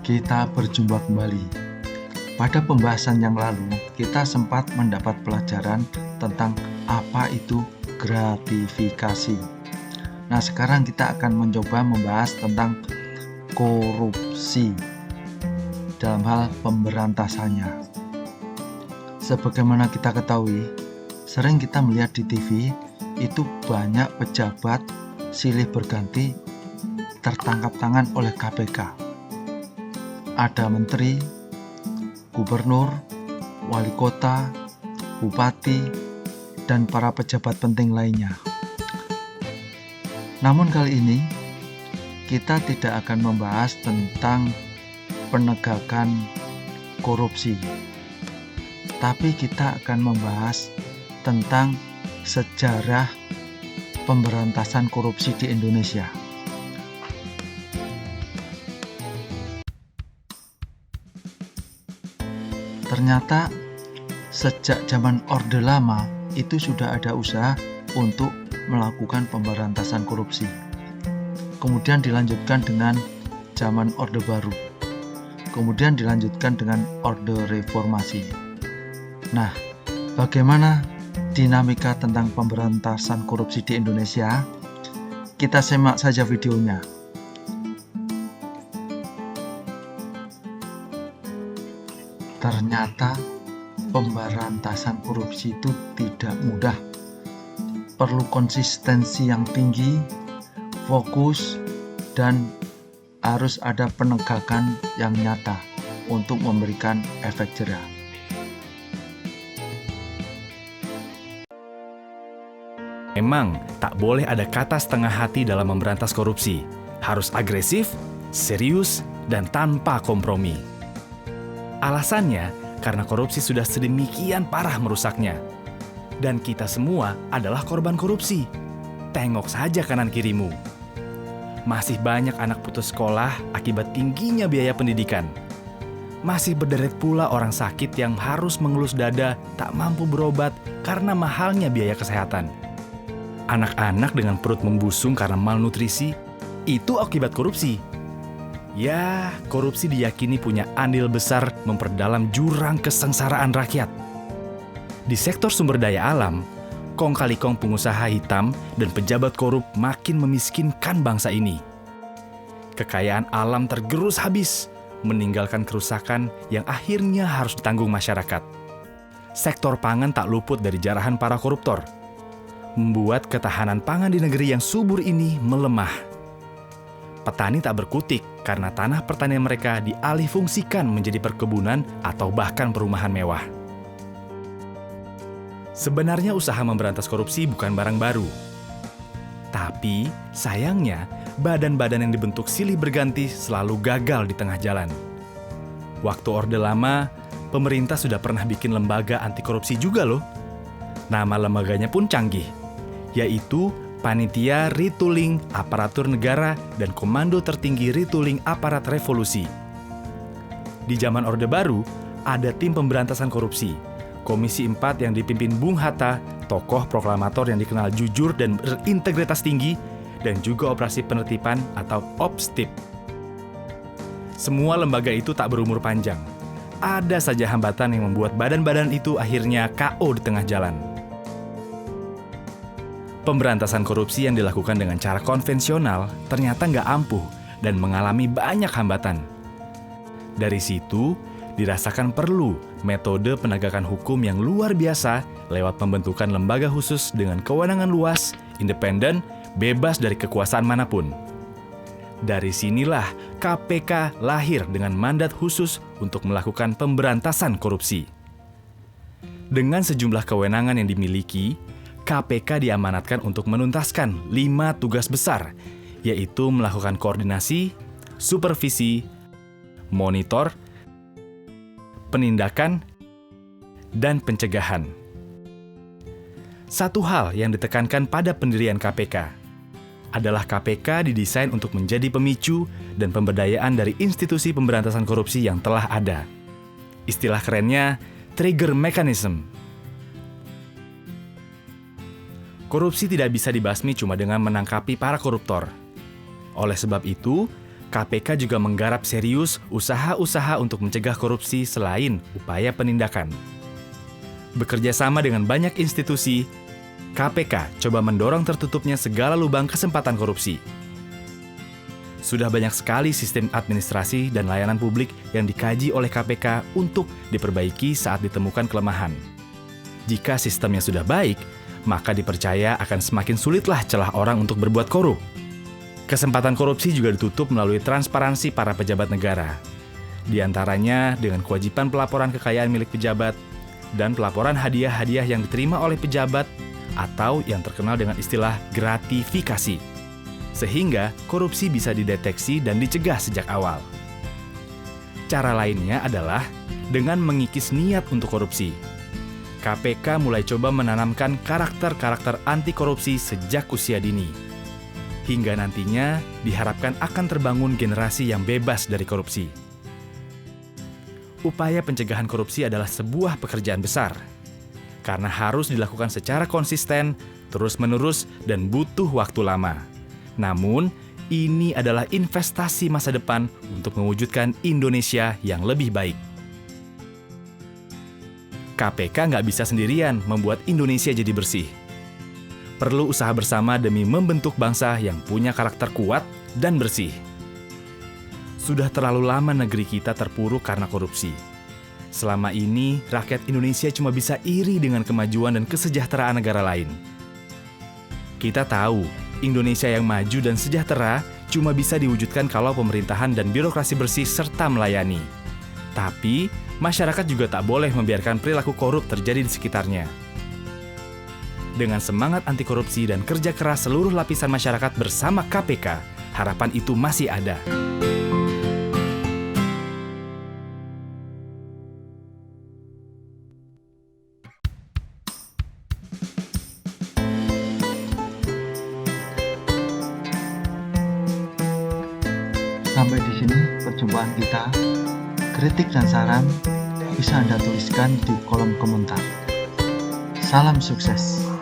Kita berjumpa kembali. Pada pembahasan yang lalu, kita sempat mendapat pelajaran tentang apa itu gratifikasi. Nah, sekarang kita akan mencoba membahas tentang korupsi dalam hal pemberantasannya. Sebagaimana kita ketahui, sering kita melihat di TV, itu banyak pejabat silih berganti tertangkap tangan oleh KPK. Ada menteri, gubernur, wali kota, bupati, dan para pejabat penting lainnya. Namun kali ini kita tidak akan membahas tentang penegakan korupsi, tapi kita akan membahas tentang sejarah pemberantasan korupsi di Indonesia. Ternyata sejak zaman Orde Lama itu sudah ada usaha untuk melakukan pemberantasan korupsi. Kemudian dilanjutkan dengan zaman Orde Baru. Kemudian dilanjutkan dengan Orde Reformasi. Nah, bagaimana dinamika tentang pemberantasan korupsi di Indonesia? Kita simak saja videonya. Ternyata pemberantasan korupsi itu tidak mudah. Perlu konsistensi yang tinggi, fokus, dan harus ada penegakan yang nyata untuk memberikan efek jera. Memang tak boleh ada kata setengah hati dalam memberantas korupsi. Harus agresif, serius, dan tanpa kompromi. Alasannya, karena korupsi sudah sedemikian parah merusaknya. Dan kita semua adalah korban korupsi. Tengok saja kanan kirimu. Masih banyak anak putus sekolah akibat tingginya biaya pendidikan. Masih berderet pula orang sakit yang harus mengelus dada tak mampu berobat karena mahalnya biaya kesehatan. Anak-anak dengan perut membusung karena malnutrisi, itu akibat korupsi. Ya, korupsi diyakini punya andil besar memperdalam jurang kesengsaraan rakyat. Di sektor sumber daya alam, kong kali kong pengusaha hitam dan pejabat korup makin memiskinkan bangsa ini. Kekayaan alam tergerus habis, meninggalkan kerusakan yang akhirnya harus ditanggung masyarakat. Sektor pangan tak luput dari jarahan para koruptor, membuat ketahanan pangan di negeri yang subur ini melemah. Petani tak berkutik karena tanah pertanian mereka dialihfungsikan menjadi perkebunan atau bahkan perumahan mewah. Sebenarnya usaha memberantas korupsi bukan barang baru. Tapi sayangnya badan-badan yang dibentuk silih berganti selalu gagal di tengah jalan. Waktu Orde Lama, pemerintah sudah pernah bikin lembaga anti korupsi juga loh. Nama lembaganya pun canggih, yaitu Panitia Retooling Aparatur Negara dan Komando Tertinggi Retooling Aparat Revolusi. Di zaman Orde Baru, ada tim pemberantasan korupsi, Komisi 4 yang dipimpin Bung Hatta, tokoh proklamator yang dikenal jujur dan berintegritas tinggi, dan juga operasi penertiban atau OPSTIP. Semua lembaga itu tak berumur panjang. Ada saja hambatan yang membuat badan-badan itu akhirnya KO di tengah jalan. Pemberantasan korupsi yang dilakukan dengan cara konvensional ternyata nggak ampuh dan mengalami banyak hambatan. Dari situ, dirasakan perlu metode penegakan hukum yang luar biasa lewat pembentukan lembaga khusus dengan kewenangan luas, independen, bebas dari kekuasaan manapun. Dari sinilah KPK lahir dengan mandat khusus untuk melakukan pemberantasan korupsi. Dengan sejumlah kewenangan yang dimiliki, KPK diamanatkan untuk menuntaskan 5 tugas besar, yaitu melakukan koordinasi, supervisi, monitor, penindakan, dan pencegahan. Satu hal yang ditekankan pada pendirian KPK adalah KPK didesain untuk menjadi pemicu dan pemberdayaan dari institusi pemberantasan korupsi yang telah ada. Istilah kerennya, trigger mechanism. Korupsi tidak bisa dibasmi cuma dengan menangkapi para koruptor. Oleh sebab itu, KPK juga menggarap serius usaha-usaha untuk mencegah korupsi selain upaya penindakan. Bekerja sama dengan banyak institusi, KPK coba mendorong tertutupnya segala lubang kesempatan korupsi. Sudah banyak sekali sistem administrasi dan layanan publik yang dikaji oleh KPK untuk diperbaiki saat ditemukan kelemahan. Jika sistemnya sudah baik, maka dipercaya akan semakin sulitlah celah orang untuk berbuat korup. Kesempatan korupsi juga ditutup melalui transparansi para pejabat negara. Di antaranya dengan kewajiban pelaporan kekayaan milik pejabat dan pelaporan hadiah-hadiah yang diterima oleh pejabat atau yang terkenal dengan istilah gratifikasi. Sehingga korupsi bisa dideteksi dan dicegah sejak awal. Cara lainnya adalah dengan mengikis niat untuk korupsi. KPK mulai coba menanamkan karakter-karakter anti korupsi sejak usia dini. Hingga nantinya diharapkan akan terbangun generasi yang bebas dari korupsi. Upaya pencegahan korupsi adalah sebuah pekerjaan besar, karena harus dilakukan secara konsisten, terus-menerus, dan butuh waktu lama. Namun, ini adalah investasi masa depan untuk mewujudkan Indonesia yang lebih baik. KPK nggak bisa sendirian membuat Indonesia jadi bersih. Perlu usaha bersama demi membentuk bangsa yang punya karakter kuat dan bersih. Sudah terlalu lama negeri kita terpuruk karena korupsi. Selama ini, rakyat Indonesia cuma bisa iri dengan kemajuan dan kesejahteraan negara lain. Kita tahu, Indonesia yang maju dan sejahtera cuma bisa diwujudkan kalau pemerintahan dan birokrasi bersih serta melayani. Tapi, masyarakat juga tak boleh membiarkan perilaku korup terjadi di sekitarnya. Dengan semangat anti korupsi dan kerja keras seluruh lapisan masyarakat bersama KPK, harapan itu masih ada. Sampai di sini perjumpaan kita. Kritik dan saran bisa Anda tuliskan di kolom komentar. Salam sukses.